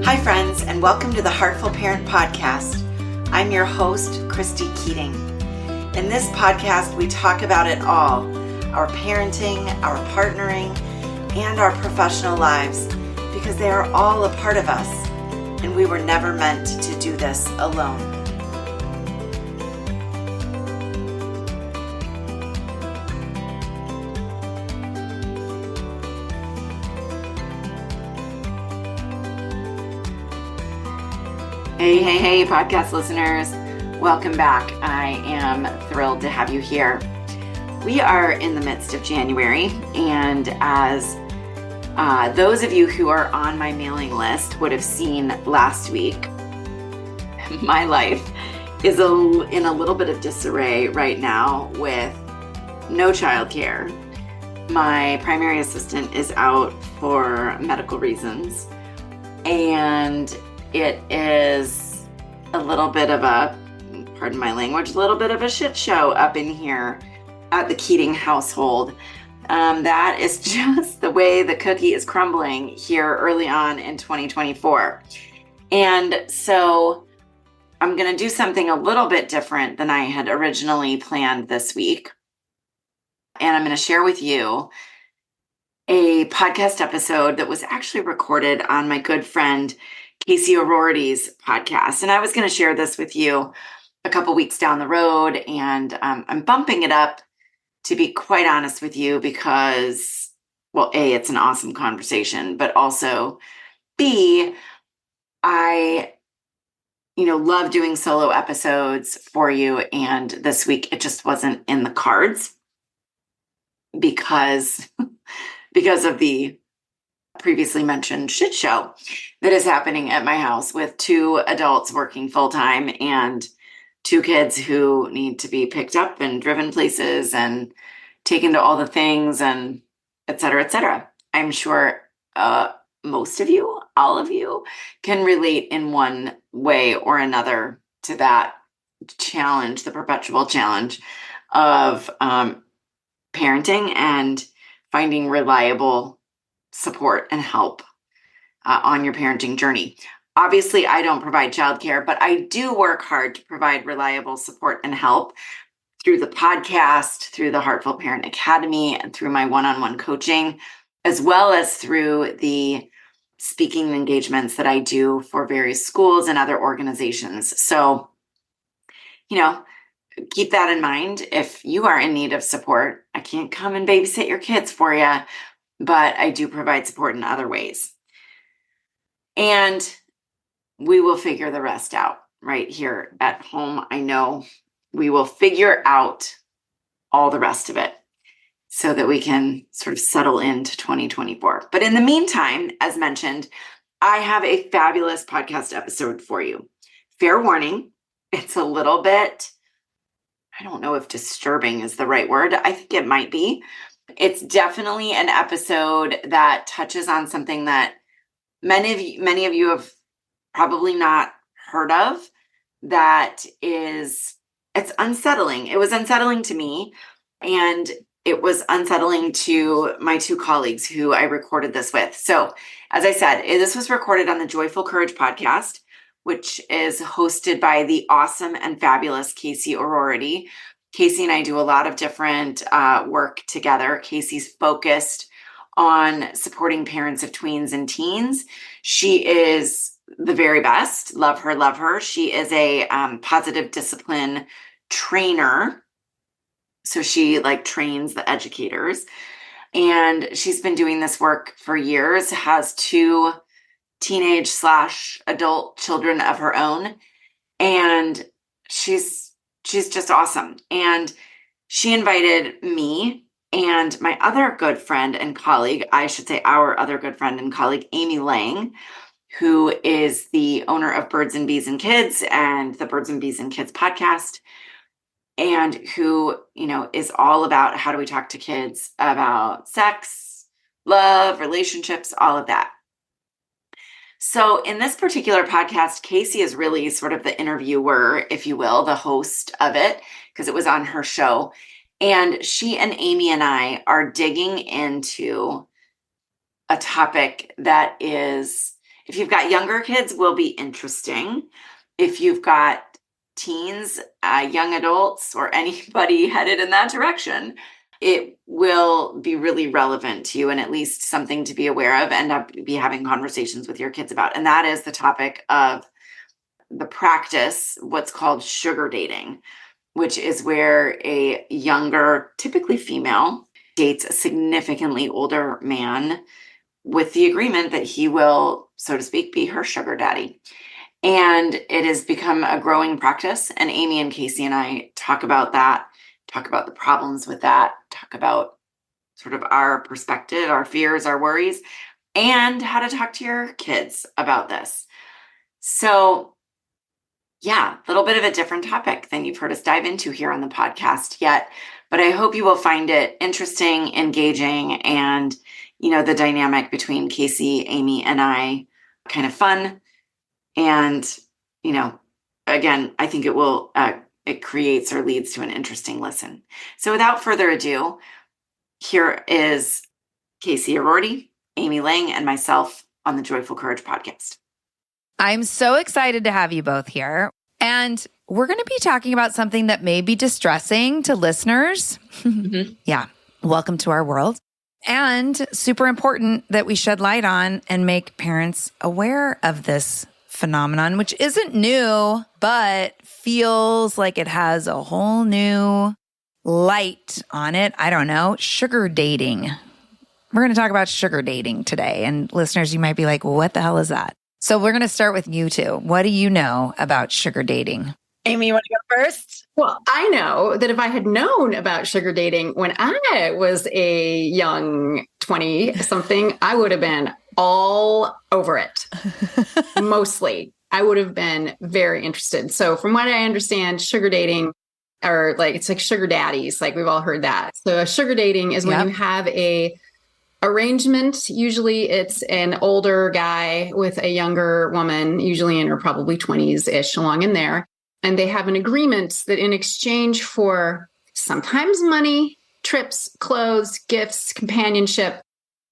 Hi, friends, and welcome to the Heartful Parent Podcast. I'm your host, Christy Keating. In this podcast, we talk about it all, our parenting, our partnering, and our professional lives, because they are all a part of us, and we were never meant to do this alone. Hey, podcast listeners. Welcome back. I am thrilled to have you here. We are in the midst of January, and as those of you who are on my mailing list would have seen last week, my life is in a little bit of disarray right now with no childcare. My primary assistant is out for medical reasons, and it is a little bit of a, pardon my language, a little bit of a shit show up in here at the Keating household. That is just the way the cookie is crumbling here early on in 2024. And so I'm going to do something a little bit different than I had originally planned this week. And I'm going to share with you a podcast episode that was actually recorded on my good friend Casey O'Rourke's podcast. And I was going to share this with you a couple weeks down the road. And I'm bumping it up, to be quite honest with you, because, well, A, it's an awesome conversation, but also B, I love doing solo episodes for you. And this week it just wasn't in the cards because of the previously mentioned shit show that is happening at my house with two adults working full-time and two kids who need to be picked up and driven places and taken to all the things and et cetera, et cetera. I'm sure most of you, all of you, can relate in one way or another to that challenge, the perpetual challenge of parenting and finding reliable support and help on your parenting journey. Obviously, I don't provide childcare, but I do work hard to provide reliable support and help through the podcast, through the Heartful Parent Academy, and through my one-on-one coaching, as well as through the speaking engagements that I do for various schools and other organizations. So, keep that in mind. If you are in need of support, I can't come and babysit your kids for you, but I do provide support in other ways. And we will figure the rest out right here at home. I know we will figure out all the rest of it so that we can sort of settle into 2024. But in the meantime, as mentioned, I have a fabulous podcast episode for you. Fair warning, it's a little bit, I don't know if disturbing is the right word. I think it might be. It's definitely an episode that touches on something that many of you have probably not heard of. It's unsettling. It was unsettling to me, and it was unsettling to my two colleagues who I recorded this with. So, as I said, this was recorded on the Joyful Courage podcast, which is hosted by the awesome and fabulous Casey O'Rourke. Casey and I do a lot of different work together. Casey's focused on supporting parents of tweens and teens. She is the very best. Love her, love her. She is a positive discipline trainer. So she trains the educators. And she's been doing this work for years, has two teenage/adult children of her own. And she's just awesome. And she invited me and my other good friend and colleague, I should say our other good friend and colleague, Amy Lang, who is the owner of Birds and Bees and Kids and the Birds and Bees and Kids podcast, and who, is all about how do we talk to kids about sex, love, relationships, all of that. So in this particular podcast, Casey is really sort of the interviewer, if you will, the host of it, because it was on her show. And she and Amy and I are digging into a topic that is If you've got younger kids, will be interesting. If you've got teens, young adults, or anybody headed in that direction, it will be really relevant to you and at least something to be aware of and be having conversations with your kids about. And that is the topic of the practice, what's called sugar dating, which is where a younger, typically female, dates a significantly older man with the agreement that he will, so to speak, be her sugar daddy. And it has become a growing practice. And Amy and Casey and I talk about that, talk about the problems with that, talk about sort of our perspective, our fears, our worries, and how to talk to your kids about this. So yeah, a little bit of a different topic than you've heard us dive into here on the podcast yet, but I hope you will find it interesting, engaging, and, the dynamic between Casey, Amy, and I kind of fun. And, again, I think it creates or leads to an interesting listen. So without further ado, here is Casey Arorty, Amy Lang, and myself on the Joyful Courage podcast. I'm so excited to have you both here. And we're going to be talking about something that may be distressing to listeners. Mm-hmm. Yeah. Welcome to our world. And super important that we shed light on and make parents aware of this phenomenon, which isn't new, but feels like it has a whole new light on it. I don't know. Sugar dating. We're going to talk about sugar dating today. And listeners, you might be like, well, what the hell is that? So we're going to start with you two. What do you know about sugar dating? Amy, you want to go first? Well, I know that if I had known about sugar dating when I was a young 20-something, I would have been all over it. Mostly. I would have been very interested. So from what I understand, sugar dating it's like sugar daddies, like we've all heard that. So sugar dating is when you have a arrangement. Usually it's an older guy with a younger woman, usually in her probably 20s-ish, along in there. And they have an agreement that in exchange for sometimes money, trips, clothes, gifts, companionship,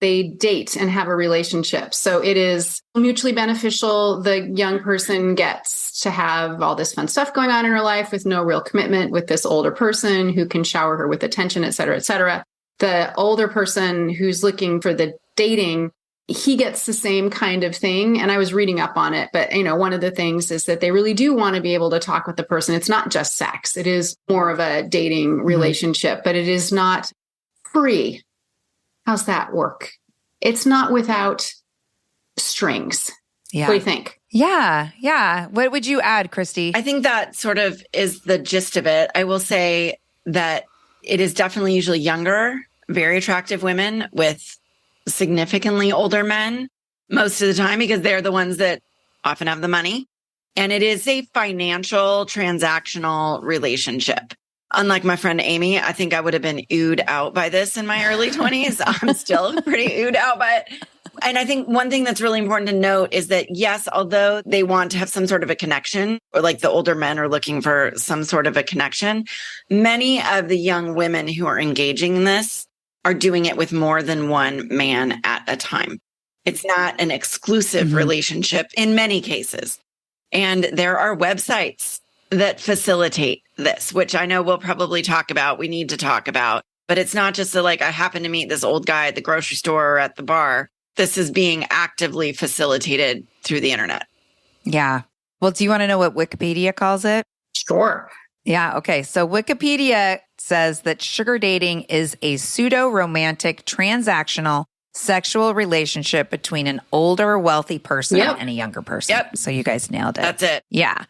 they date and have a relationship. So it is mutually beneficial. The young person gets to have all this fun stuff going on in her life with no real commitment with this older person who can shower her with attention, et cetera, et cetera. The older person who's looking for the dating, he gets the same kind of thing. And I was reading up on it, but one of the things is that they really do want to be able to talk with the person. It's not just sex. It is more of a dating relationship, but it is not free. How's that work? It's not without strings. Yeah. What do you think? Yeah. What would you add, Christy? I think that sort of is the gist of it. I will say that it is definitely usually younger, very attractive women with significantly older men most of the time because they're the ones that often have the money. And it is a financial transactional relationship. Unlike my friend Amy, I think I would have been oohed out by this in my early 20s. I'm still pretty oohed out by it. And I think one thing that's really important to note is that, yes, although they want to have some sort of a connection, or like the older men are looking for some sort of a connection, many of the young women who are engaging in this are doing it with more than one man at a time. It's not an exclusive relationship in many cases. And there are websites that facilitate this, which I know we'll probably talk about. We need to talk about, but it's not just I happen to meet this old guy at the grocery store or at the bar. This is being actively facilitated through the internet. Yeah. Well, do you want to know what Wikipedia calls it? Sure. Yeah. Okay. So Wikipedia says that sugar dating is a pseudo-romantic, transactional, sexual relationship between an older, wealthy person and a younger person. Yep. So you guys nailed it. That's it. Yeah.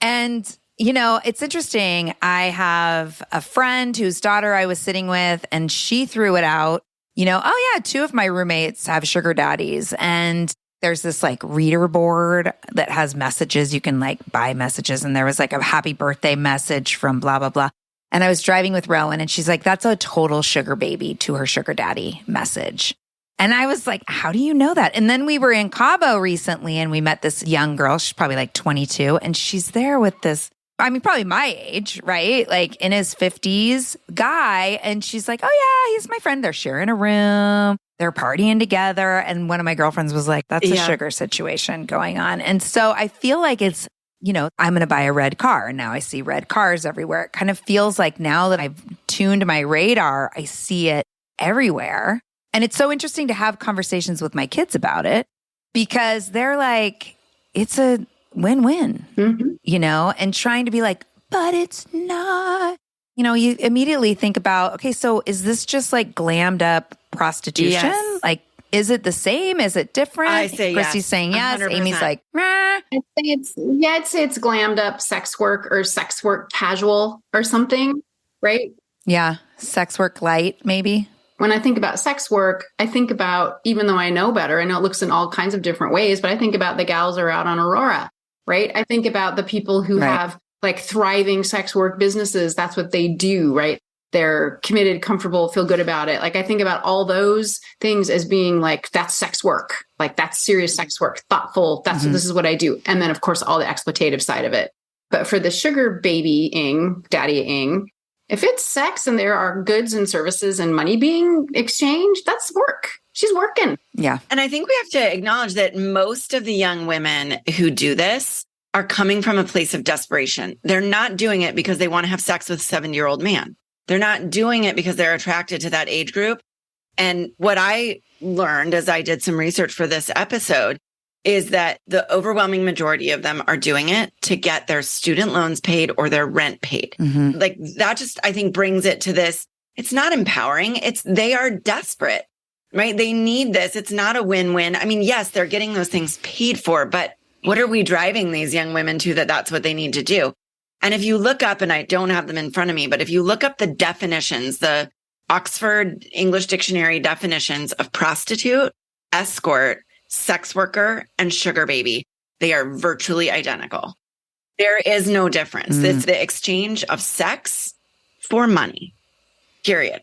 And, it's interesting. I have a friend whose daughter I was sitting with, and she threw it out. Oh yeah, 2 of my roommates have sugar daddies. And there's this reader board that has messages. You can buy messages. And there was a happy birthday message from blah, blah, blah. And I was driving with Rowan and she's like, that's a total sugar baby to her sugar daddy message. And I was like, how do you know that? And then we were in Cabo recently and we met this young girl. She's probably 22. And she's there with this, probably my age, right? In his 50s guy. And she's like, oh yeah, he's my friend. They're sharing a room. they're partying together. And one of my girlfriends was like, that's a sugar situation going on. And so I feel like it's, I'm going to buy a red car. And now I see red cars everywhere. It kind of feels like now that I've tuned my radar, I see it everywhere. And it's so interesting to have conversations with my kids about it because they're like, it's a win-win, and trying to be like, but it's not. You immediately think about, okay, so is this just like glammed up prostitution? Yes. Like, is it the same? Is it different? I say Christy's saying yes. 100%. Amy's like, meh. I'd say it's glammed up sex work or sex work casual or something, right? Yeah. Sex work light, maybe. When I think about sex work, I think about, even though I know better, I know it looks in all kinds of different ways, but I think about the gals who are out on Aurora, right? I think about the people who have like thriving sex work businesses. That's what they do, right? They're committed, comfortable, feel good about it. Like I think about all those things as being like, that's sex work. Like that's serious sex work, thoughtful. This is what I do. And then of course, all the exploitative side of it. But for the sugar baby-ing, daddy-ing, if it's sex and there are goods and services and money being exchanged, that's work. She's working. Yeah. And I think we have to acknowledge that most of the young women who do this are coming from a place of desperation. They're not doing it because they want to have sex with a 70-year-old man. They're not doing it because they're attracted to that age group. And what I learned as I did some research for this episode is that the overwhelming majority of them are doing it to get their student loans paid or their rent paid. Like that just, I think, brings it to this. It's not empowering. They are desperate, right? They need this. It's not a win-win. I mean, yes, they're getting those things paid for, but what are we driving these young women to that that's what they need to do? And if you look up, and I don't have them in front of me, but if you look up the definitions, the Oxford English Dictionary definitions of prostitute, escort, sex worker, and sugar baby, they are virtually identical. There is no difference. It's the exchange of sex for money, period.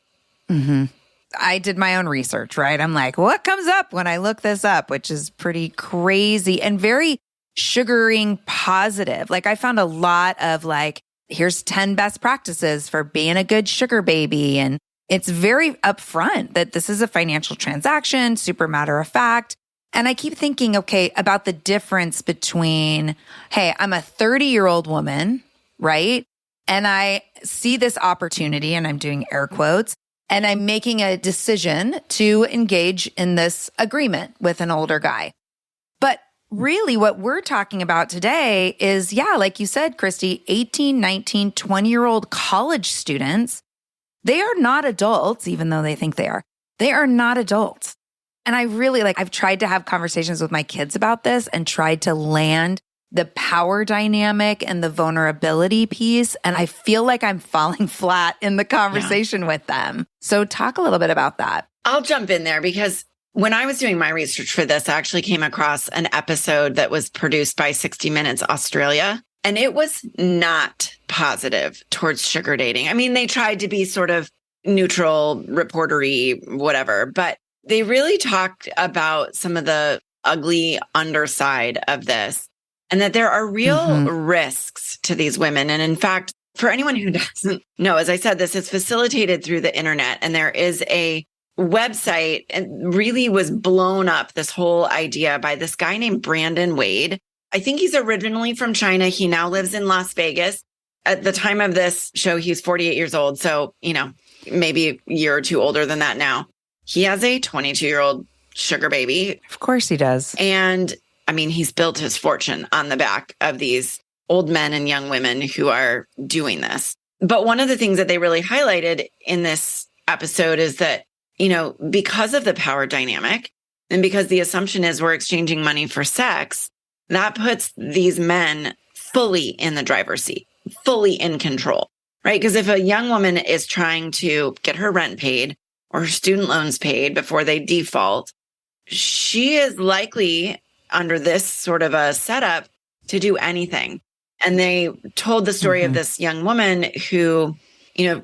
I did my own research, right? I'm like, what comes up when I look this up, which is pretty crazy and very sugaring positive. Like I found a lot of like, here's 10 best practices for being a good sugar baby. And it's very upfront that this is a financial transaction, super matter of fact. And I keep thinking, okay, about the difference between, hey, I'm a 30-year-old woman, right? And I see this opportunity, and I'm doing air quotes, and I'm making a decision to engage in this agreement with an older guy. But really what we're talking about today is, like you said, Christy, 18, 19, 20-year-old college students. They are not adults, even though they think they are. They are not adults. And I really I've tried to have conversations with my kids about this and tried to land the power dynamic and the vulnerability piece. And I feel like I'm falling flat in the conversation with them. So talk a little bit about that. I'll jump in there because when I was doing my research for this, I actually came across an episode that was produced by 60 Minutes Australia. And it was not positive towards sugar dating. I mean, they tried to be sort of neutral, reportery, whatever, but they really talked about some of the ugly underside of this and that there are real risks to these women. And in fact, for anyone who doesn't know, as I said, this is facilitated through the internet, and there is a website and really was blown up, this whole idea, by this guy named Brandon Wade. I think he's originally from China. He now lives in Las Vegas. At the time of this show, he's 48 years old. So, maybe a year or two older than that now. He has a 22-year-old sugar baby. Of course he does. And I mean, he's built his fortune on the back of these old men and young women who are doing this. But one of the things that they really highlighted in this episode is that, because of the power dynamic and because the assumption is we're exchanging money for sex, that puts these men fully in the driver's seat, fully in control, right? Because if a young woman is trying to get her rent paid or her student loans paid before they default, she is likely, under this sort of a setup, to do anything. And they told the story of this young woman who,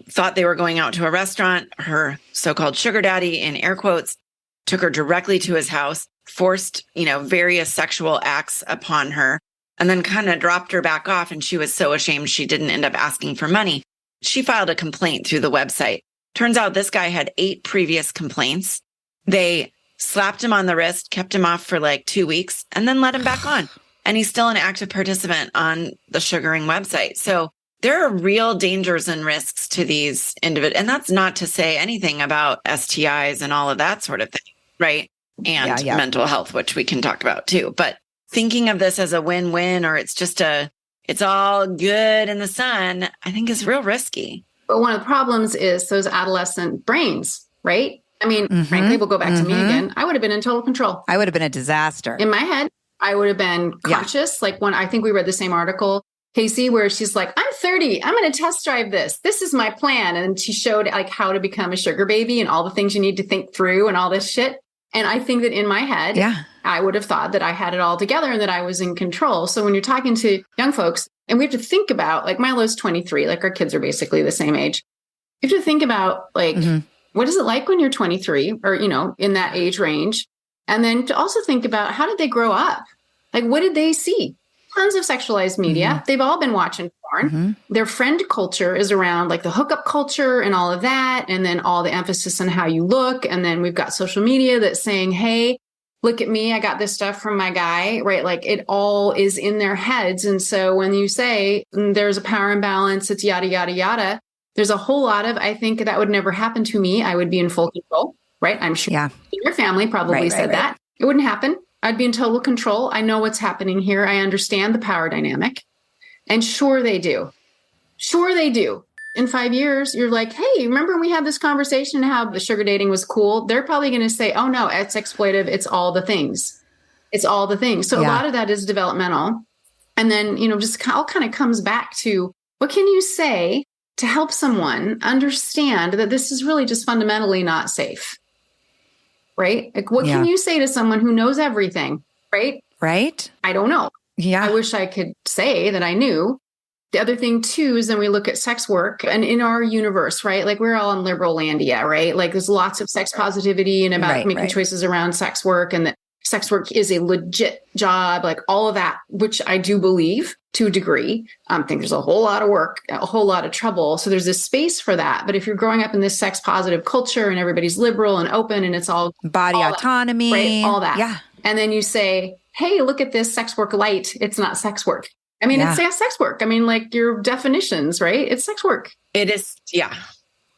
thought they were going out to a restaurant. Her so-called sugar daddy, in air quotes, took her directly to his house, forced, various sexual acts upon her, and then kind of dropped her back off. And she was so ashamed she didn't end up asking for money. She filed a complaint through the website. Turns out this guy had 8 previous complaints They slapped him on the wrist, kept him off for like 2 weeks, and then let him back on. And he's still an active participant on the sugaring website. So there are real dangers and risks to these individuals. And that's not to say anything about STIs and all of that sort of thing, right? And mental health, which we can talk about too. But thinking of this as a win-win, or it's all good in the sun, I think is real risky. But one of the problems is those adolescent brains, right? I mean, frankly, we'll go back to me again. I would have been in total control. I would have been a disaster. In my head, I would have been conscious. Like when I think we read the same article, Casey, where she's like, I'm 30, I'm going to test drive this. This is my plan. And she showed like how to become a sugar baby and all the things you need to think through and all this shit. And I think that in my head, I would have thought that I had it all together and that I was in control. So when you're talking to young folks, and we have to think about, like Milo's 23, like our kids are basically the same age. You have to think about like, what is it like when you're 23 or, in that age range? And then to also think about how did they grow up? Like, what did they see? Tons of sexualized media. They've all been watching porn. Their friend culture is around like the hookup culture and all of that. And then all the emphasis on how you look. And then we've got social media that's saying, hey, look at me. I got this stuff from my guy, right? Like it all is in their heads. And so when you say there's a power imbalance, it's yada, yada, yada. There's a whole lot of, I think that would never happen to me. I would be in full control, right? I'm sure your family probably said that. It wouldn't happen. I'd be in total control. I know what's happening here. I understand the power dynamic. And sure they do. Sure they do. In 5 years, you're like, hey, remember we had this conversation how the sugar dating was cool? They're probably going to say, oh no, it's exploitive. It's all the things. It's all the things. So a lot of that is developmental. And then, just all kind of comes back to what can you say to help someone understand that this is really just fundamentally not safe, right? Like what can you say to someone who knows everything, right? Right. I don't know. Yeah. I wish I could say that I knew. The other thing too, is then we look at sex work and in our universe, right? Like we're all in liberal landia, right? Like there's lots of sex positivity and about making choices around sex work and that sex work is a legit job, like all of that, which I do believe to a degree. I think there's a whole lot of work, a whole lot of trouble. So there's this space for that. But if you're growing up in this sex positive culture and everybody's liberal and open and it's all body all autonomy, that, right? All that. Yeah. And then you say, hey, look at this sex work light. It's not sex work. I mean, it's sex work. I mean, like your definitions, right? It's sex work. It is. Yeah.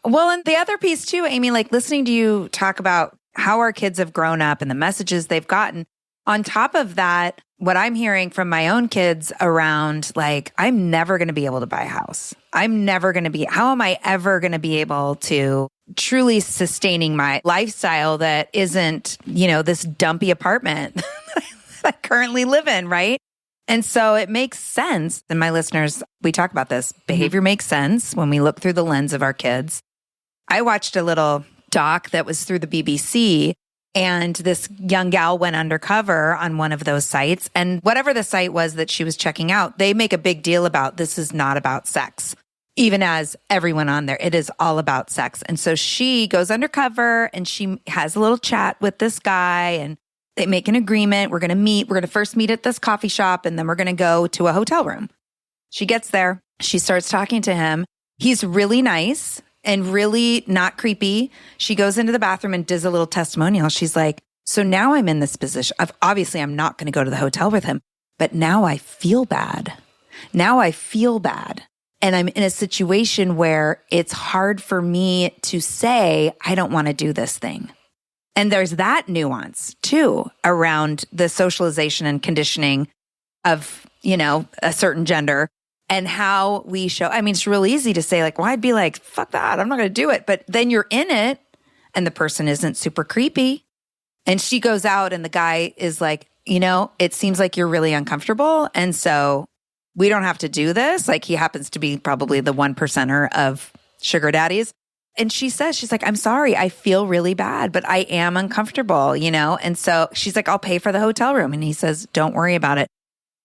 Well, and the other piece too, Amy, like listening to you talk about how our kids have grown up and the messages they've gotten. On top of that, what I'm hearing from my own kids around, like, I'm never going to be able to buy a house. How am I ever going to be able to truly sustaining my lifestyle that isn't, this dumpy apartment that I currently live in, right? And so it makes sense. And my listeners, we talk about this. Behavior makes sense when we look through the lens of our kids. I watched a little doc that was through the BBC, and this young gal went undercover on one of those sites. And whatever the site was that she was checking out, they make a big deal about this is not about sex. Even as everyone on there, it is all about sex. And so she goes undercover and she has a little chat with this guy and they make an agreement. We're going to meet. We're going to first meet at this coffee shop and then we're going to go to a hotel room. She gets there. She starts talking to him. He's really nice and really not creepy. She goes into the bathroom and does a little testimonial. She's like, so now I'm in this position of obviously I'm not going to go to the hotel with him, but now I feel bad. And I'm in a situation where it's hard for me to say, I don't want to do this thing. And there's that nuance too around the socialization and conditioning of, a certain gender and how we show. I mean, it's real easy to say like, well, I'd be like, fuck that. I'm not going to do it. But then you're in it and the person isn't super creepy. And she goes out and the guy is like, it seems like you're really uncomfortable. And so we don't have to do this. Like he happens to be probably the 1%er of sugar daddies. And she says, she's like, I'm sorry, I feel really bad, but I am uncomfortable, And so she's like, I'll pay for the hotel room. And he says, don't worry about it.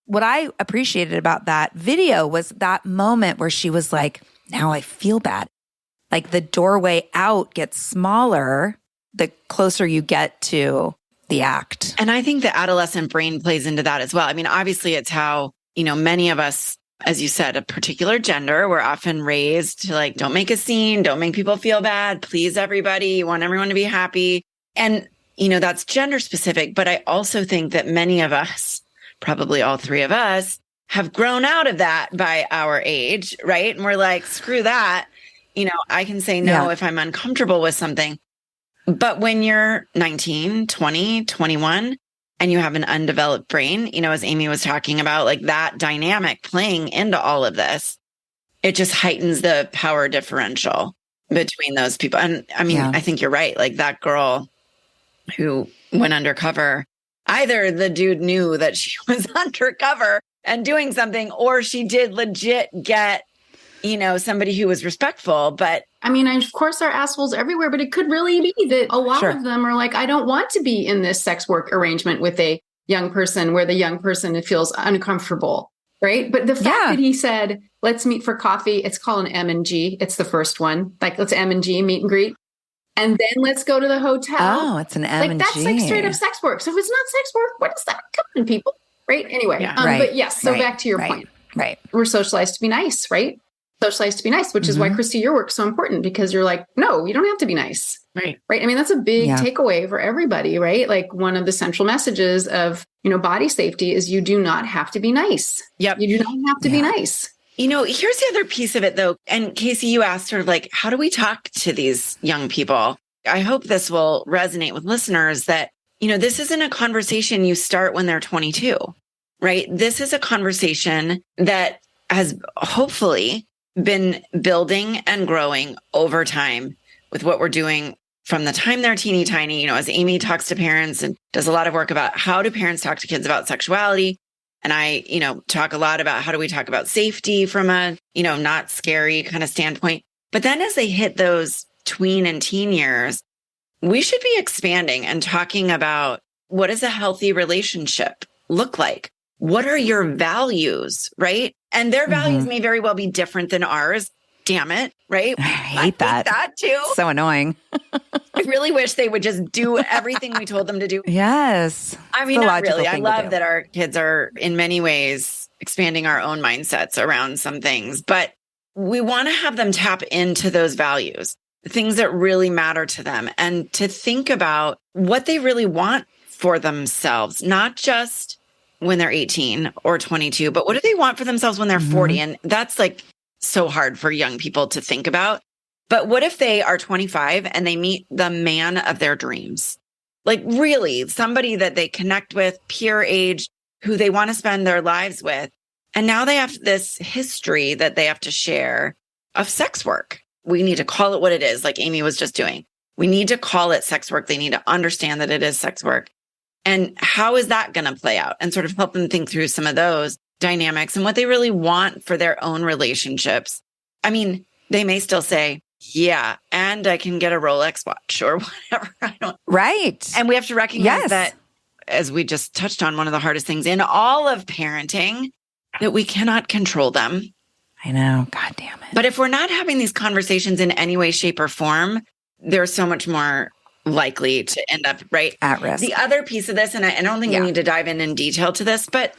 What I appreciated about that video was that moment where she was like, now I feel bad. Like the doorway out gets smaller the closer you get to the act. And I think the adolescent brain plays into that as well. I mean, obviously it's how, many of us, as you said, a particular gender, we're often raised to like, don't make a scene, don't make people feel bad, please everybody, you want everyone to be happy. And, that's gender specific, but I also think that many of us, probably all three of us, have grown out of that by our age, right? And we're like, screw that. I can say no if I'm uncomfortable with something. But when you're 19, 20, 21, and you have an undeveloped brain, as Amy was talking about, like that dynamic playing into all of this, it just heightens the power differential between those people. And I mean, I think you're right. Like that girl who went undercover, either the dude knew that she was undercover and doing something, or she did legit get, somebody who was respectful. But I mean, of course, there are assholes everywhere, but it could really be that a lot of them are like, I don't want to be in this sex work arrangement with a young person where the young person feels uncomfortable, right? But the fact that he said, let's meet for coffee, it's called an M&G. It's the first one. Like, let's M&G, meet and greet. And then let's go to the hotel. Oh, it's an M&G. Like, that's like straight up sex work. So if it's not sex work, what is that? Come on, people. Right? Anyway. But yes, so back to your point. Right. We're socialized to be nice, right? Socialized to be nice, which is why, Christy, your work's so important, because you're like, no, you don't have to be nice. Right. Right. I mean, that's a big takeaway for everybody, right? Like one of the central messages of, body safety is you do not have to be nice. Yep. You do not have to be nice. Here's the other piece of it though. And Casey, you asked sort of like, how do we talk to these young people? I hope this will resonate with listeners that, this isn't a conversation you start when they're 22, right? This is a conversation that has hopefully been building and growing over time with what we're doing from the time they're teeny tiny, as Amy talks to parents and does a lot of work about how do parents talk to kids about sexuality. And I, talk a lot about how do we talk about safety from a, not scary kind of standpoint. But then as they hit those tween and teen years, we should be expanding and talking about what does a healthy relationship look like? What are your values, right? And their values may very well be different than ours. Damn it, right? I hate that too. So annoying. I really wish they would just do everything we told them to do. Yes. I mean, not really. I love that our kids are in many ways expanding our own mindsets around some things, but we want to have them tap into those values, the things that really matter to them, and to think about what they really want for themselves, not just when they're 18 or 22, but what do they want for themselves when they're 40? And that's like so hard for young people to think about. But what if they are 25 and they meet the man of their dreams? Like really somebody that they connect with, peer age, who they want to spend their lives with. And now they have this history that they have to share of sex work. We need to call it what it is, like Amy was just doing. We need to call it sex work. They need to understand that it is sex work. And how is that going to play out? And sort of help them think through some of those dynamics and what they really want for their own relationships. I mean, they may still say, yeah, and I can get a Rolex watch or whatever. I don't. Right. And we have to recognize that, as we just touched on, one of the hardest things in all of parenting, that we cannot control them. I know. God damn it. But if we're not having these conversations in any way, shape, or form, they're so much more likely to end up at risk. The other piece of this, and I don't think we need to dive in detail to this, but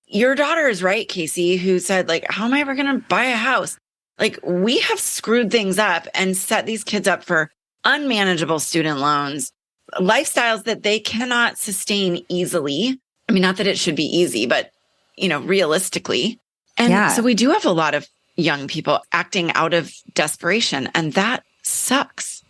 your daughter is right, Casey, who said, like, how am I ever going to buy a house? Like, we have screwed things up and set these kids up for unmanageable student loans, lifestyles that they cannot sustain easily. I mean, not that it should be easy, but, realistically. And so we do have a lot of young people acting out of desperation, and that sucks.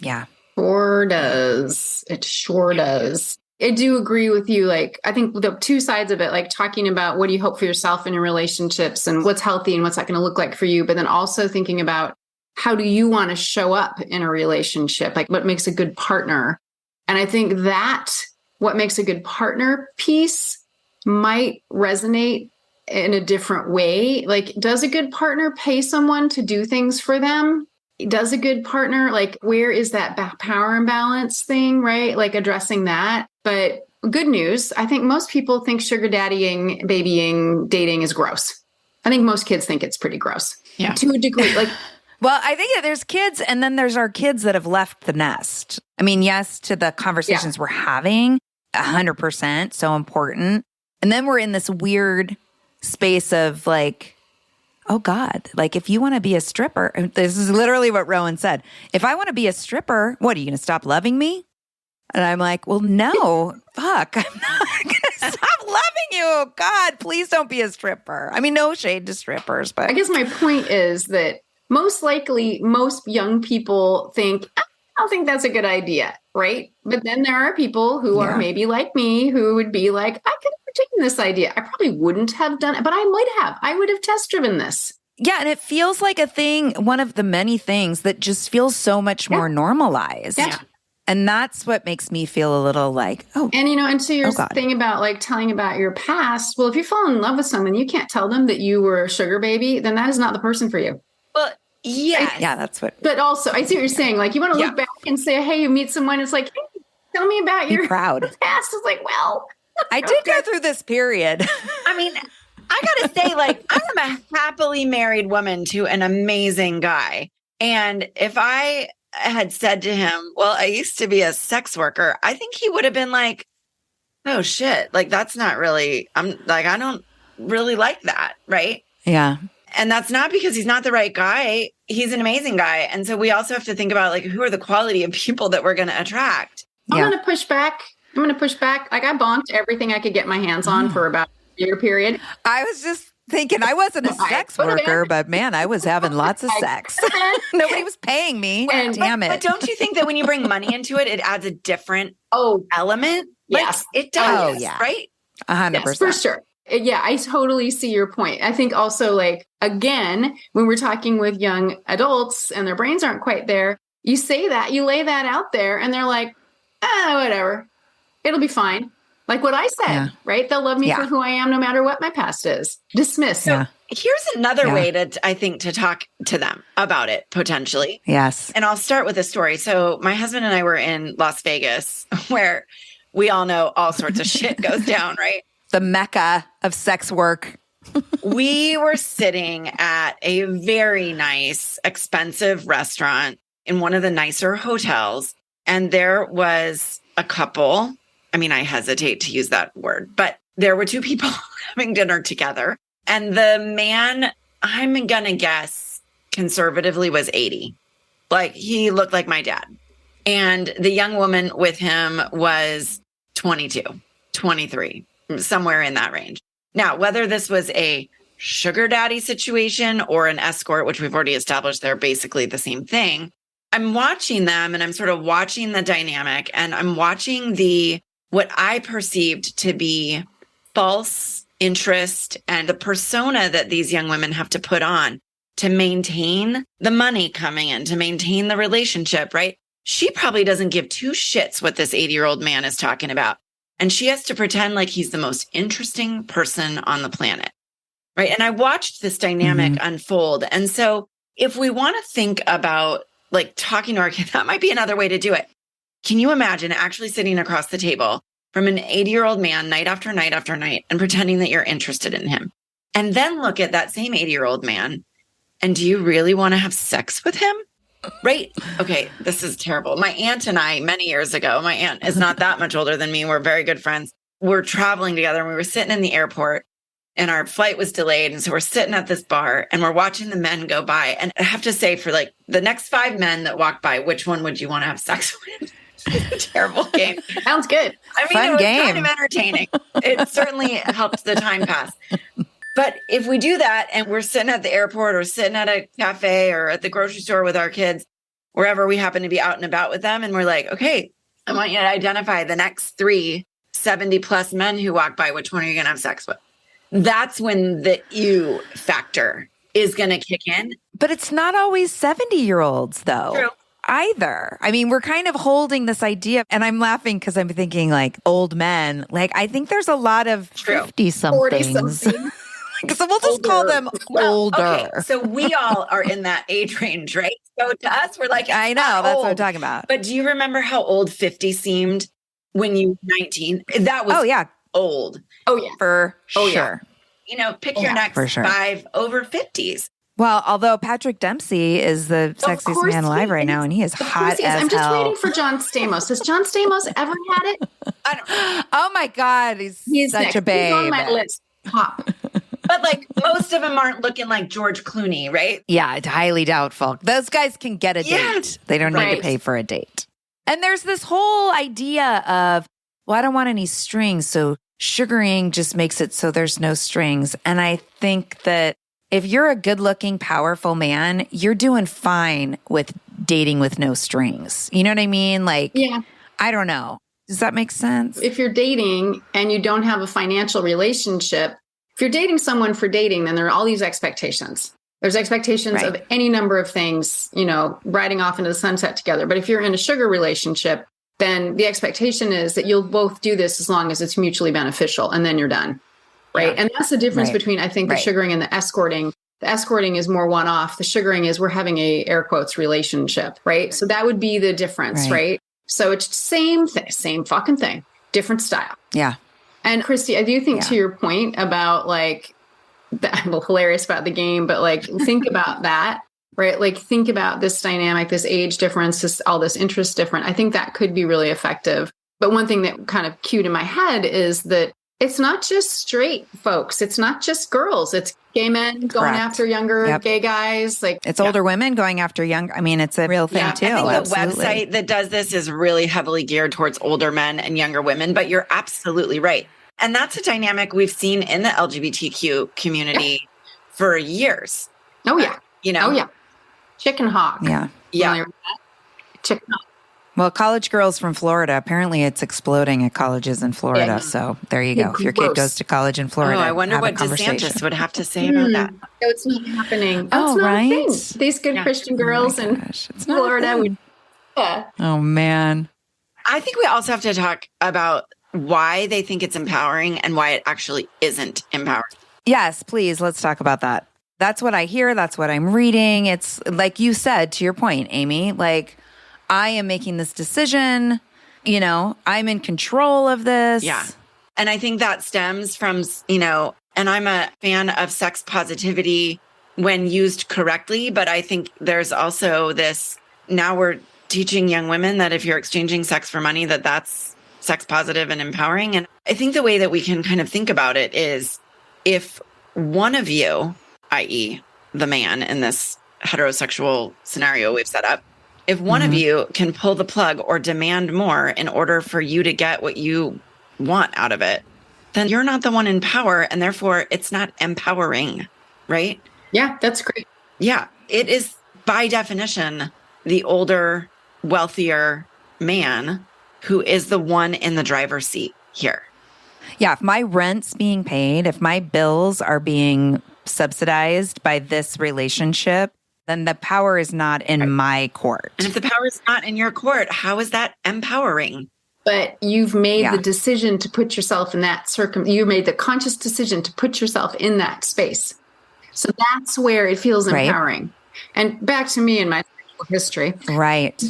Yeah. Sure does. It sure does. I do agree with you. Like, I think the two sides of it, like talking about what do you hope for yourself in your relationships and what's healthy and what's that going to look like for you. But then also thinking about how do you want to show up in a relationship? Like what makes a good partner? And I think that what makes a good partner piece might resonate in a different way. Like, does a good partner pay someone to do things for them? Does a good partner, like, where is that power imbalance thing, right? Like addressing that. But good news, I think most people think sugar daddying, babying, dating is gross. I think most kids think it's pretty gross. Yeah. To a degree. Like, well, I think that there's kids and then there's our kids that have left the nest. I mean, yes, to the conversations we're having, 100%, so important. And then we're in this weird space of like, oh God, like if you want to be a stripper, this is literally what Rowan said. If I want to be a stripper, what, are you going to stop loving me? And I'm like, well, no, fuck. I'm not going to stop loving you. God, please don't be a stripper. I mean, no shade to strippers, but I guess my point is that most likely most young people think, I don't think that's a good idea, right? But then there are people who are maybe like me who would be like, I could have taken this idea. I probably wouldn't have done it, but I might have. I would have test driven this. Yeah, and it feels like a thing, one of the many things that just feels so much more normalized. Yeah. And that's what makes me feel a little like, oh. And, and to your thing about like telling about your past, well, if you fall in love with someone, you can't tell them that you were a sugar baby, then that is not the person for you. Well, yeah. Yeah, that's what. But also, I see what you're saying. Like, you want to look back and say, hey, you meet someone, it's like, hey, tell me about your proud. past. It's like, well. I did go through this period. I mean, I got to say, like, I am a happily married woman to an amazing guy. And if I had said to him, well, I used to be a sex worker, I think he would have been like, oh shit, like that's not really, I'm like, I don't really like that. Right. Yeah. And that's not because he's not the right guy. He's an amazing guy. And so we also have to think about like, who are the quality of people that we're going to attract? I'm going to push back. Like I bonked everything I could get my hands on for about a year period. I was just thinking I wasn't a sex worker, but man, I was having lots of sex. Nobody was paying me. Damn it. But don't you think that when you bring money into it, it adds a different element? Yes, it does. Oh, yeah. Right? 100%. Yes, for sure. Yeah, I totally see your point. I think also like, again, when we're talking with young adults and their brains aren't quite there, you say that, you lay that out there and they're like, whatever, it'll be fine. Like what I said, right? They'll love me for who I am, no matter what my past is. Dismiss. So here's another way to talk to them about it, potentially. Yes. And I'll start with a story. So my husband and I were in Las Vegas, where we all know all sorts of shit goes down, right? The mecca of sex work. We were sitting at a very nice, expensive restaurant in one of the nicer hotels. And there was a couple. I mean, I hesitate to use that word, but there were two people having dinner together. And the man, I'm going to guess conservatively, was 80. Like he looked like my dad. And the young woman with him was 22, 23, somewhere in that range. Now, whether this was a sugar daddy situation or an escort, which we've already established, they're basically the same thing. I'm watching them and I'm sort of watching the dynamic and I'm watching what I perceived to be false interest and the persona that these young women have to put on to maintain the money coming in, to maintain the relationship, right? She probably doesn't give two shits what this 80-year-old man is talking about. And she has to pretend like he's the most interesting person on the planet, right? And I watched this dynamic unfold. And so if we want to think about like talking to our kids, that might be another way to do it. Can you imagine actually sitting across the table from an 80-year-old man night after night after night and pretending that you're interested in him? And then look at that same 80-year-old man. And do you really want to have sex with him? Right? Okay, this is terrible. My aunt and I, many years ago, my aunt is not that much older than me. We're very good friends. We're traveling together and we were sitting in the airport and our flight was delayed. And so we're sitting at this bar and we're watching the men go by. And I have to say, for like the next 5 men that walk by, which one would you want to have sex with? It's a terrible game. Sounds good. I mean, Fun it was game. kind of entertaining. It certainly helped the time pass. But if we do that and we're sitting at the airport or sitting at a cafe or at the grocery store with our kids, wherever we happen to be out and about with them, and we're like, okay, I want you to identify the next 3 70+ men who walk by. Which one are you going to have sex with? That's when the ew factor is going to kick in. But it's not always 70-year-olds, though. True. Either. I mean, we're kind of holding this idea, and I'm laughing because I'm thinking like old men. Like, I think there's a lot of 50-somethings. 40-something. So we'll just call them older. Okay, so we all are in that age range, right? So to us, we're like, I know, that's what I'm talking about. But do you remember how old 50 seemed when you were 19? That was old. Oh, yeah. For sure. Yeah. You know, pick your next 5 over 50s. Well, although Patrick Dempsey is the sexiest man alive right now, and he is hot as I'm just hell. waiting for John Stamos. Has John Stamos ever had it? I don't. Oh my God, he's such next. a babe. He's on my list. Top. But like most of them aren't looking like George Clooney, right? Yeah, it's highly doubtful. Those guys can get a date. They don't need to pay for a date. And there's this whole idea of, well, I don't want any strings. So sugaring just makes it so there's no strings. And I think that if you're a good looking, powerful man, you're doing fine with dating with no strings. You know what I mean? Like, Yeah. I don't know. Does that make sense? If you're dating and you don't have a financial relationship, if you're dating someone for dating, then there are all these expectations. There's expectations Right. of any number of things, riding off into the sunset together. But if you're in a sugar relationship, then the expectation is that you'll both do this as long as it's mutually beneficial, and then you're done. Right. Yeah. And that's the difference Right. between, I think, the Right. sugaring and the escorting. The escorting is more one-off. The sugaring is we're having a air quotes relationship. Right. So that would be the difference. Right. So it's same thing, same fucking thing, different style. Yeah. And Christy, I do think to your point about like, I'm hilarious about the game, but like, think about that, right? Like, think about this dynamic, this age difference, all this interest different. I think that could be really effective. But one thing that kind of cued in my head is that it's not just straight folks. It's not just girls. It's gay men going Correct. after younger gay guys. Like It's older women going after young. I mean, it's a real thing too. I think Absolutely. the website that does this is really heavily geared towards older men and younger women, but you're absolutely right. And that's a dynamic we've seen in the LGBTQ community for years. Oh, yeah. Oh, yeah. Chicken hawk. Yeah. Yeah. Familiar with that? Chicken hawk. Well, college girls from Florida, apparently it's exploding at colleges in Florida. Yeah. So there you go. If your kid Gross. goes to college in Florida, Oh, I wonder have a what conversation. DeSantis would have to say about that. No, it's not happening. Oh, It's not right? a thing. These good Christian girls in Gosh, it's not a Florida thing. would. Yeah. Oh, man. I think we also have to talk about why they think it's empowering and why it actually isn't empowering. Yes, please. Let's talk about that. That's what I hear. That's what I'm reading. It's like you said, to your point, Amy, like I am making this decision, I'm in control of this. Yeah. And I think that stems from, and I'm a fan of sex positivity when used correctly, but I think there's also this, now we're teaching young women that if you're exchanging sex for money, that's sex positive and empowering. And I think the way that we can kind of think about it is if one of you, i.e. the man in this heterosexual scenario we've set up, if one of you can pull the plug or demand more in order for you to get what you want out of it, then you're not the one in power, and therefore it's not empowering, right? Yeah, that's great. Yeah, it is by definition the older, wealthier man who is the one in the driver's seat here. Yeah. If my rent's being paid, if my bills are being subsidized by this relationship, then the power is not in my court. And if the power is not in your court, how is that empowering? But you've made Yeah. the decision to put yourself in that you made the conscious decision to put yourself in that space. So that's where it feels Right. empowering. And back to me and my sexual history. Right.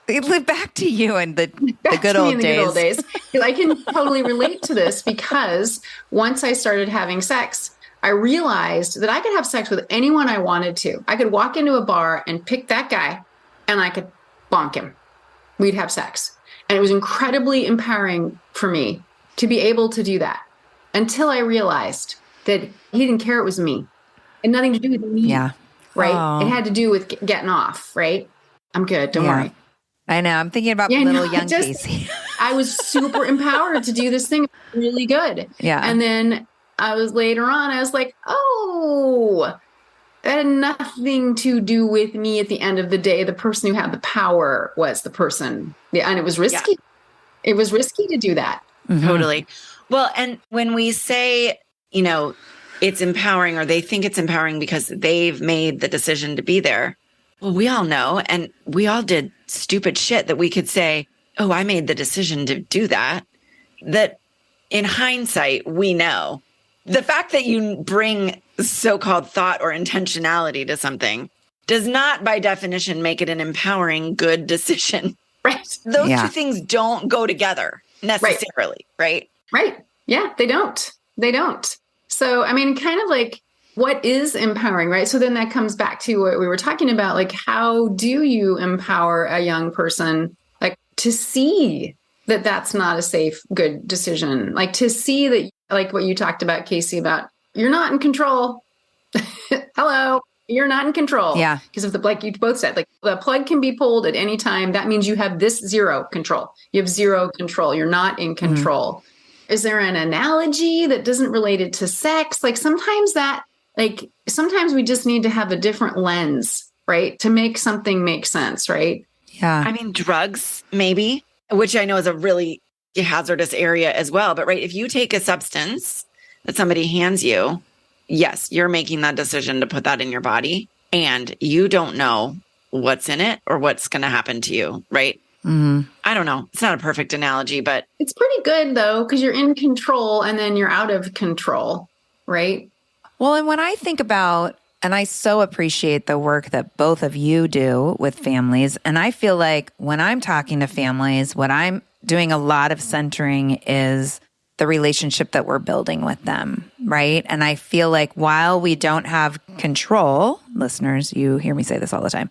They live back to you in the Back good to me old in the days. good old days. I can totally relate to this because once I started having sex, I realized that I could have sex with anyone I wanted to. I could walk into a bar and pick that guy and I could bonk him. We'd have sex. And it was incredibly empowering for me to be able to do that until I realized that he didn't care it was me. It had nothing to do with me. Yeah. Right? Oh. It had to do with getting off, right? I'm good. Don't Yeah. worry. I know. I'm thinking about Yeah, little no, young just- Casey. I was super empowered to do this thing really good. Yeah. And then I was later on, I was like, oh, that had nothing to do with me at the end of the day. The person who had the power was the person. Yeah, and it was risky. Yeah. It was risky to do that. Mhm. Totally. Well, and when we say, it's empowering or they think it's empowering because they've made the decision to be there, well, we all know, and we all did stupid shit that we could say, oh, I made the decision to do that. That in hindsight, we know. The fact that you bring so-called thought or intentionality to something does not, by definition, make it an empowering, good decision. Right. Those Yeah. two things don't go together necessarily, right? Right. Yeah, they don't. They don't. So, I mean, kind of like what is empowering, right? So then that comes back to what we were talking about. Like, how do you empower a young person, like to see that that's not a safe, good decision? Like to see that, like what you talked about, Casey, about you're not in control. Hello. You're not in control. Yeah. Because of like you both said, like the plug can be pulled at any time. That means you have this zero control. You have zero control. You're not in control. Is there an analogy that doesn't relate it to sex? Like sometimes we just need to have a different lens, right? To make something make sense, right? Yeah. I mean, drugs, maybe, which I know is a really hazardous area as well. But right, if you take a substance that somebody hands you, yes, you're making that decision to put that in your body and you don't know what's in it or what's going to happen to you, right? I don't know. It's not a perfect analogy, but it's pretty good though, because you're in control and then you're out of control, right? Well, and when I think about, and I so appreciate the work that both of you do with families, and I feel like when I'm talking to families, what I'm doing a lot of centering is the relationship that we're building with them, right? And I feel like while we don't have control, listeners, you hear me say this all the time,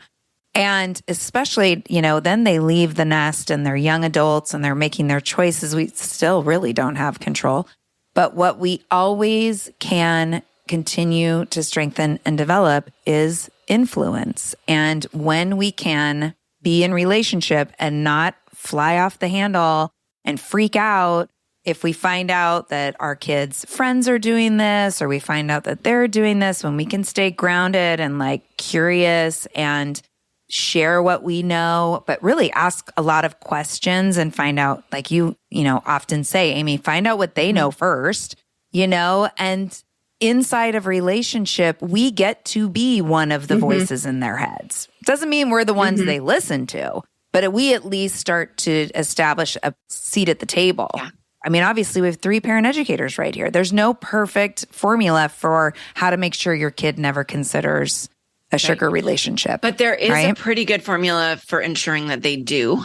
and especially, then they leave the nest and they're young adults and they're making their choices, we still really don't have control. But what we always can continue to strengthen and develop is influence. And when we can be in relationship and not fly off the handle and freak out if we find out that our kids' friends are doing this, or we find out that they're doing this, when we can stay grounded and like curious and share what we know, but really ask a lot of questions and find out, like you often say, Amy, find out what they know first, and inside of relationship, we get to be one of the voices in their heads. Doesn't mean we're the ones they listen to, but we at least start to establish a seat at the table. Yeah. I mean, obviously, we have 3 parent educators right here. There's no perfect formula for how to make sure your kid never considers a sugar relationship. But there is a pretty good formula for ensuring that they do.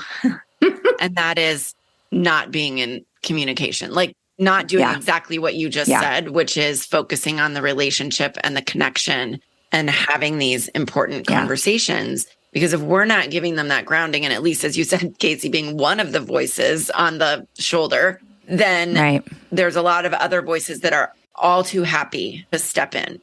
And that is not being in communication, like not doing exactly what you just said, which is focusing on the relationship and the connection and having these important conversations. Because if we're not giving them that grounding, and at least, as you said, Casey, being one of the voices on the shoulder, then there's a lot of other voices that are all too happy to step in.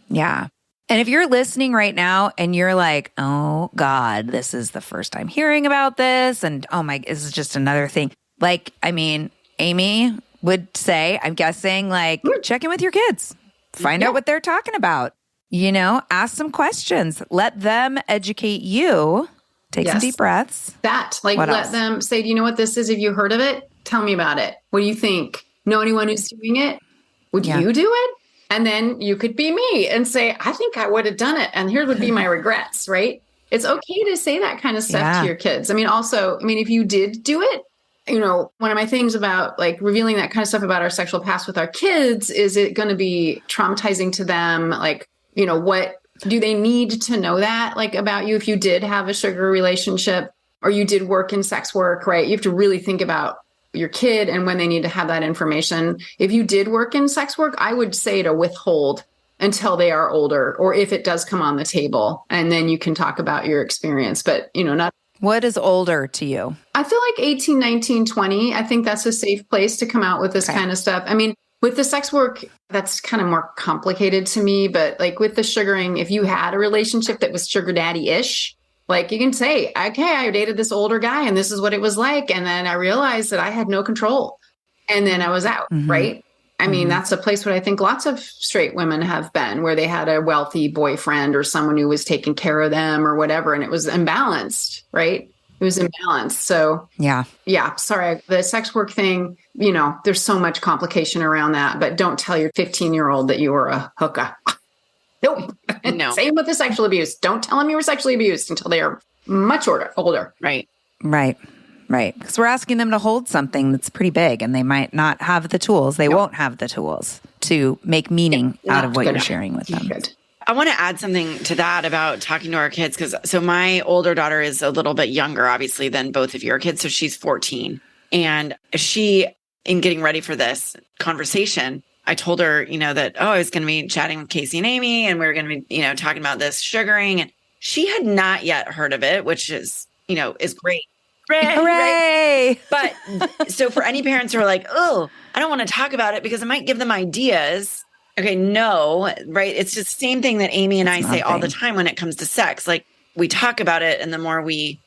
Yeah. And if you're listening right now and you're like, oh God, this is the first time hearing about this. And oh my, this is just another thing. Like, I mean, Amy would say, I'm guessing, like, check in with your kids, find out what they're talking about, ask some questions, let them educate you, take some deep breaths. Let them say, do you know what this is? Have you heard of it? Tell me about it. What do you think? Know anyone who's doing it? Would you do it? And then you could be me and say, I think I would have done it. And here would be my regrets, right? It's okay to say that kind of stuff to your kids. I mean, if you did do it, one of my things about like revealing that kind of stuff about our sexual past with our kids, is it going to be traumatizing to them? Like, what do they need to know that like about you if you did have a sugar relationship or you did work in sex work, right? You have to really think about your kid and when they need to have that information. If you did work in sex work, I would say to withhold until they are older, or if it does come on the table, and then you can talk about your experience. But, not. What is older to you? I feel like 18, 19, 20. I think that's a safe place to come out with this kind of stuff. I mean, with the sex work, that's kind of more complicated to me. But like with the sugaring, if you had a relationship that was sugar daddy-ish, like you can say, okay, I dated this older guy and this is what it was like. And then I realized that I had no control. And then I was out, right? I mean, that's a place where I think lots of straight women have been, where they had a wealthy boyfriend or someone who was taking care of them or whatever. And it was imbalanced, right? It was imbalanced. So yeah, sorry. The sex work thing, there's so much complication around that, but don't tell your 15-year-old that you were a hooker. Nope. No. Same with the sexual abuse. Don't tell them you were sexually abused until they are much older. Right. Because we're asking them to hold something that's pretty big, and they might not have the tools. They won't have the tools to make meaning out of what you're sharing with them. Good. I want to add something to that about talking to our kids. So my older daughter is a little bit younger, obviously, than both of your kids. So she's 14. And she, in getting ready for this conversation, I told her, that, I was going to be chatting with Casey and Amy, and we were going to be, talking about this sugaring. And she had not yet heard of it, which is, is great. Hooray! But so for any parents who are like, oh, I don't want to talk about it because it might give them ideas. Okay, no, right? It's just the same thing that Amy and I say all the nothing. time when it comes to sex. Like we talk about it, and the more we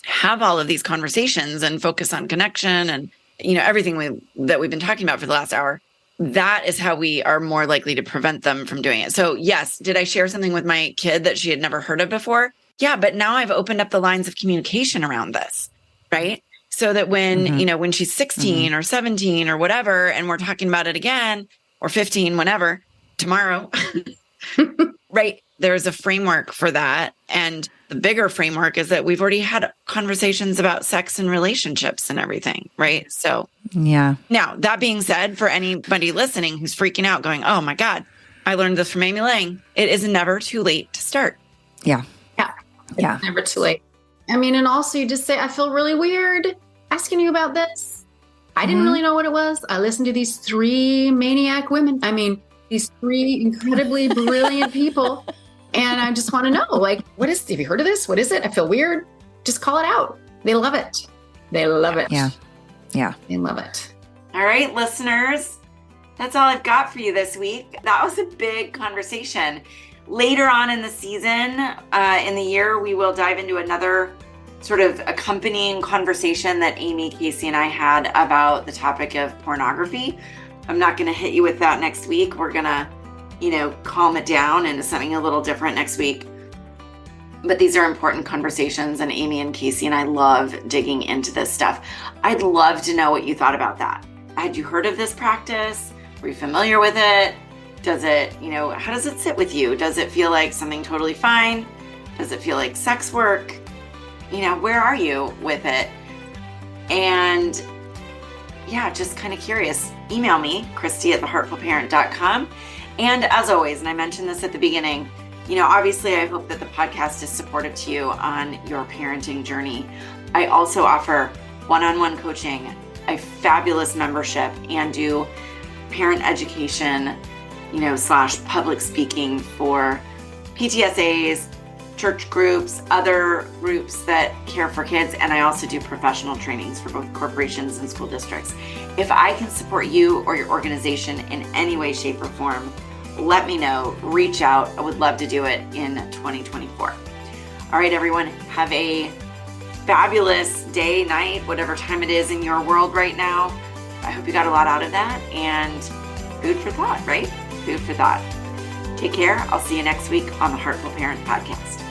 have all of these conversations and focus on connection and, everything that we've been talking about for the last hour, that is how we are more likely to prevent them from doing it. So yes, did I share something with my kid that she had never heard of before? Yeah, but now I've opened up the lines of communication around this, right? So that when, when she's 16 or 17 or whatever, and we're talking about it again, or 15, whenever, tomorrow, right? There's a framework for that. And the bigger framework is that we've already had conversations about sex and relationships and everything, right? So, yeah. Now, that being said, for anybody listening who's freaking out going, oh my God, I learned this from Amy Lang. It is never too late to start. Yeah. Yeah. Yeah. It's never too late. I mean, and also you just say, I feel really weird asking you about this. I didn't really know what it was. I listened to these 3 maniac women. I mean, these 3 incredibly brilliant people. And I just want to know, like, have you heard of this? What is it? I feel weird. Just call it out. They love it. They love it. Yeah. Yeah. They love it. All right, listeners, that's all I've got for you this week. That was a big conversation. Later on in the season, in the year, we will dive into another sort of accompanying conversation that Amy, Casey, and I had about the topic of pornography. I'm not going to hit you with that next week. We're going to, calm it down into something a little different next week. But these are important conversations, and Amy and Casey and I love digging into this stuff. I'd love to know what you thought about that. Had you heard of this practice? Were you familiar with it? Does it, how does it sit with you? Does it feel like something totally fine? Does it feel like sex work? Where are you with it? And yeah, just kind of curious. Email me, Christy@theheartfulparent.com. And as always, and I mentioned this at the beginning, obviously I hope that the podcast is supportive to you on your parenting journey. I also offer one-on-one coaching, a fabulous membership, and do parent education, / public speaking for PTSAs, church groups, other groups that care for kids. And I also do professional trainings for both corporations and school districts. If I can support you or your organization in any way, shape, or form, let me know, reach out. I would love to do it in 2024. All right, everyone, have a fabulous day, night, whatever time it is in your world right now. I hope you got a lot out of that, and food for thought, right? Food for thought. Take care. I'll see you next week on the Heartful Parent Podcast.